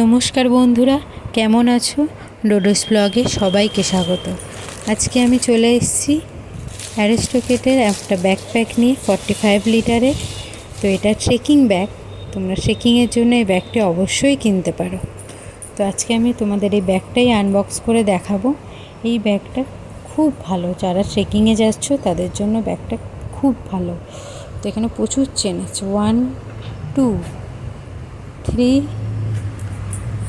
নমস্কার বন্ধুরা, কেমন আছো? ডোডোস ব্লগে সবাইকে স্বাগত। আজকে আমি চলে এসেছি অ্যারিস্টোকেটের একটা ব্যাকপ্যাক নিয়ে 45 লিটারের। তো এটা ট্রেকিং ব্যাগ, তোমরা ট্রেকিংয়ের জন্য এই ব্যাগটি অবশ্যই কিনতে পারো। তো আজকে আমি তোমাদের এই ব্যাগটাই আনবক্স করে দেখাবো। এই ব্যাগটা খুব ভালো, যারা ট্রেকিংয়ে যাচ্ছ তাদের জন্য ব্যাগটা খুব ভালো। তো এখানে প্রচুর চেন আছে, 1 2 3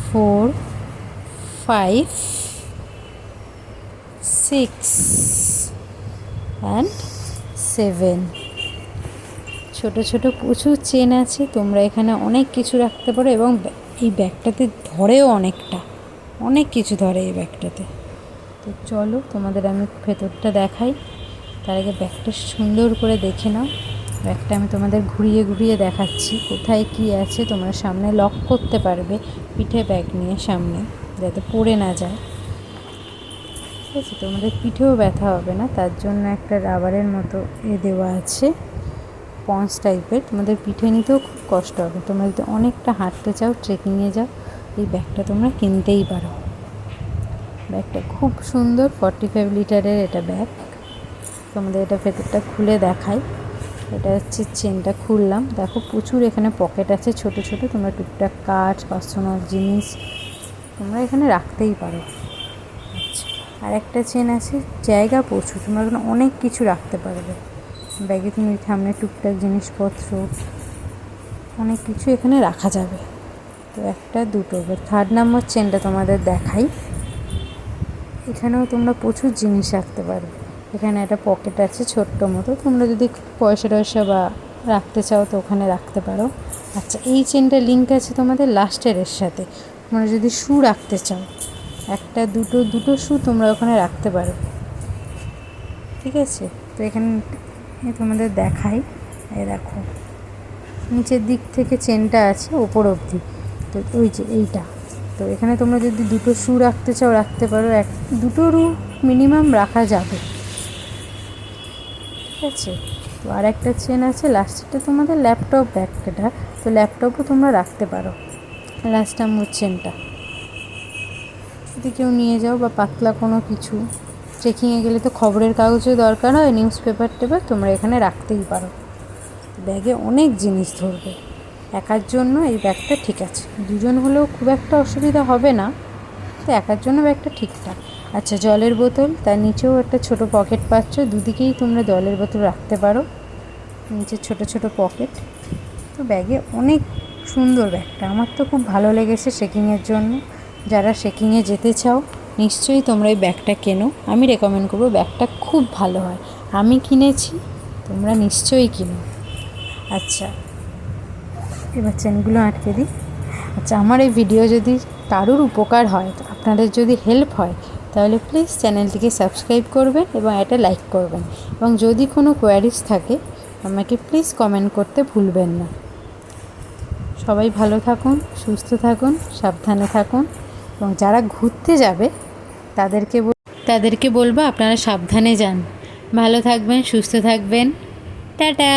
4 5 6 and 7। ছোট ছোট প্রচুর চেন আছে, তোমরা এখানে অনেক কিছু রাখতে পারো এবং এই ব্যাগটাতে ধরেও অনেক কিছু ধরে এই ব্যাগটাতে। তো চলো তোমাদের আমি ভেতরটা দেখাই। তার আগে ব্যাগটা সুন্দর করে দেখে নাও। ব্যাগটা আমি তোমাদের ঘুরিয়ে ঘুরিয়ে দেখাচ্ছি কোথায় কি আছে। তোমরা সামনে লক করতে পারবে পিঠে ব্যাগ নিয়ে সামনে, যাতে পড়ে না যায়। ঠিক আছে, তোমাদের পিঠেও ব্যথা হবে না, তার জন্য একটা রাবারের মতো দেওয়া আছে, স্পঞ্জ টাইপের। তোমাদের পিঠে নিতেও খুব কষ্ট হবে। তোমরা যদি অনেকটা হাঁটতে চাও, ট্রেকিংয়ে যাও, এই ব্যাগটা তোমরা কিনতেই পারো। ব্যাগটা খুব সুন্দর, 45 লিটারের এটা ব্যাগ। তোমাদের এটা ভেতরটা খুলে দেখাই। এটা হচ্ছে চেনটা খুললাম, দেখো প্রচুর এখানে পকেট আছে ছোট ছোট। তোমরা টুকটাক কাঠ, পার্সোনাল জিনিস তোমরা এখানে রাখতেই পারো। আচ্ছা, আর একটা চেন আছে, জায়গা প্রচুর, তোমরা এখানে অনেক কিছু রাখতে পারবে ব্যাগে। তুমি সামনে টুকটাক জিনিসপত্র অনেক কিছু এখানে রাখা যাবে। তো একটা দুটো, 3 নম্বর চেনটা তোমাদের দেখাই। এখানেও তোমরা প্রচুর জিনিস রাখতে পারবে। এখানে একটা পকেট আছে ছোট্ট মতো, তোমরা যদি পয়সা টয়সা বা রাখতে চাও তো ওখানে রাখতে পারো। আচ্ছা, এই চেনটা লিঙ্ক আছে তোমাদের লাস্টের সাথে। তোমরা যদি শু রাখতে চাও, একটা দুটো শু তোমরা ওখানে রাখতে পারো। ঠিক আছে, তো এখানে তোমাদের দেখাই। দেখো নিচের দিক থেকে চেনটা আছে ওপর অবধি, তো ওই যে এইটা। তো এখানে তোমরা যদি দুটো শু রাখতে চাও রাখতে পারো, দুটোরও মিনিমাম রাখা যাবে। ঠিক আছে, তো আর একটা চেন আছে লাস্টেরটা তোমাদের ল্যাপটপ ব্যাগটা, তো ল্যাপটপও তোমরা রাখতে পারো লাস্ট নম্বর চেনটা। যদি কেউ নিয়ে যাও বা পাতলা কোনো কিছু, ট্রেকিংয়ে গেলে তো খবরের কাগজের দরকার হয়, নিউজ পেপার তোমরা এখানে রাখতেই পারো। ব্যাগে অনেক জিনিস ধরবে। একার জন্য এই ব্যাগটা ঠিক আছে, দুজন হলেও খুব একটা অসুবিধা হবে না, তো একার জন্য ব্যাগটা ঠিকঠাক। আচ্ছা, জলের বোতল, তার নিচেও একটা ছোট পকেট পাচ্ছ, দুদিকেই তোমরা জলের বোতল রাখতে পারো, নিচে ছোট ছোট পকেট। তো ব্যাগে অনেক সুন্দর ব্যাগটা, আমার তো খুব ভালো লেগেছে ট্রেকিংয়ের জন্য। যারা ট্রেকিংয়ে যেতে চাও নিশ্চয়ই তোমরা এই ব্যাগটা কেনো, আমি রেকমেন্ড করবো। ব্যাগটা খুব ভালো হয়, আমি কিনেছি, তোমরা নিশ্চয়ই কিনো। আচ্ছা, এবার চেনগুলো আটকে দিই। আচ্ছা, আমার এই ভিডিও যদি কারোর উপকার হয়, আপনাদের যদি হেল্প হয়, তাহলে প্লিজ চ্যানেলটিকে সাবস্ক্রাইব করবেন এবং এটা লাইক করবেন। এবং যদি কোনো কোয়ারিজ থাকে আমাকে প্লিজ কমেন্ট করতে ভুলবেন না। সবাই ভালো থাকুন, সুস্থ থাকুন, সাবধানে থাকুন। এবং যারা ঘুরতে যাবে তাদেরকে বলবো আপনারা সাবধানে যান। ভালো থাকবেন, সুস্থ থাকবেন। টাটা।